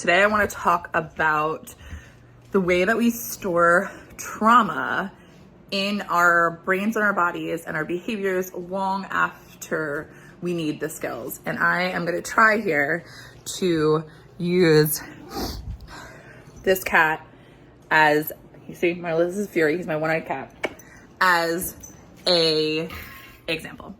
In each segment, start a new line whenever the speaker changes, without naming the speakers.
Today I want to talk about the way that we store trauma in our brains and our bodies and our behaviors long after we need the skills. And I am going to try here to use this cat as, you see, this is Fury, he's my one-eyed cat, as a example.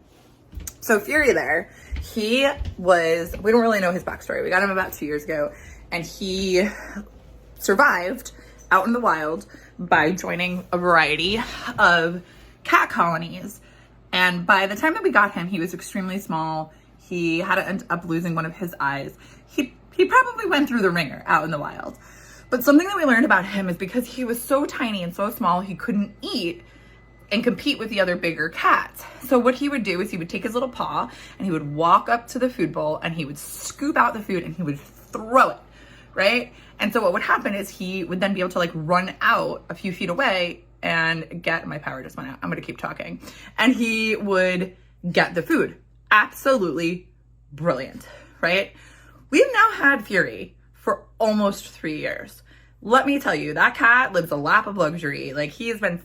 So Fury there, we don't really know his backstory. We got him about 2 years ago, and he survived out in the wild by joining a variety of cat colonies. And by the time that we got him, he was extremely small. He had to end up losing one of his eyes. He probably went through the ringer out in the wild. But something that we learned about him is because he was so tiny and so small, he couldn't eat and compete with the other bigger cats. So what he would do is he would take his little paw and he would walk up to the food bowl and he would scoop out the food and he would throw it, right? And so what would happen is he would then be able to like run out a few feet away and get, my power just went out, I'm gonna keep talking. And he would get the food. Absolutely brilliant, right? We've now had Fury for almost 3 years. Let me tell you, that cat lives a lap of luxury. Like he's fed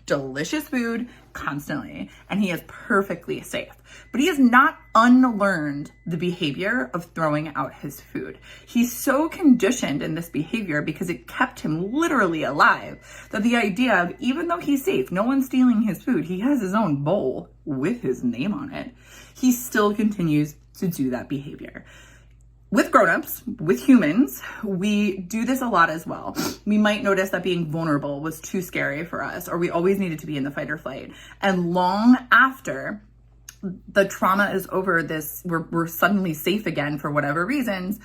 delicious food constantly, and he is perfectly safe. But he has not unlearned the behavior of throwing out his food. He's so conditioned in this behavior because it kept him literally alive that the idea of, even though he's safe, no one's stealing his food, he has his own bowl with his name on it, he still continues to do that behavior. With grown-ups, with humans, we do this a lot as well. We might notice that being vulnerable was too scary for us, or we always needed to be in the fight or flight. And long after the trauma is over, we're suddenly safe again for whatever reasons,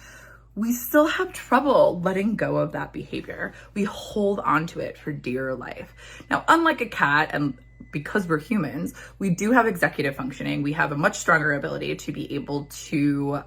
we still have trouble letting go of that behavior. We hold on to it for dear life. Now, unlike a cat, and because we're humans, we do have executive functioning. We have a much stronger ability to be able to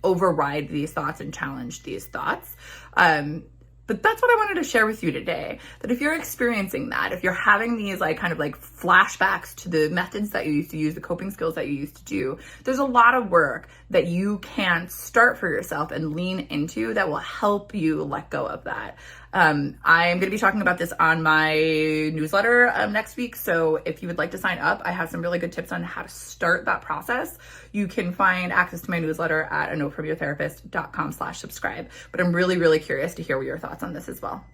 override these thoughts and challenge these thoughts. But that's what I wanted to share with you today, that if you're experiencing that, if you're having these kind of flashbacks to the methods that you used to use, the coping skills that you used to do, there's a lot of work that you can start for yourself and lean into that will help you let go of that. I'm going to be talking about this on my newsletter next week. So if you would like to sign up, I have some really good tips on how to start that process. You can find access to my newsletter at anotefromyourtherapist.com/subscribe. But I'm really, really curious to hear your thoughts on this as well.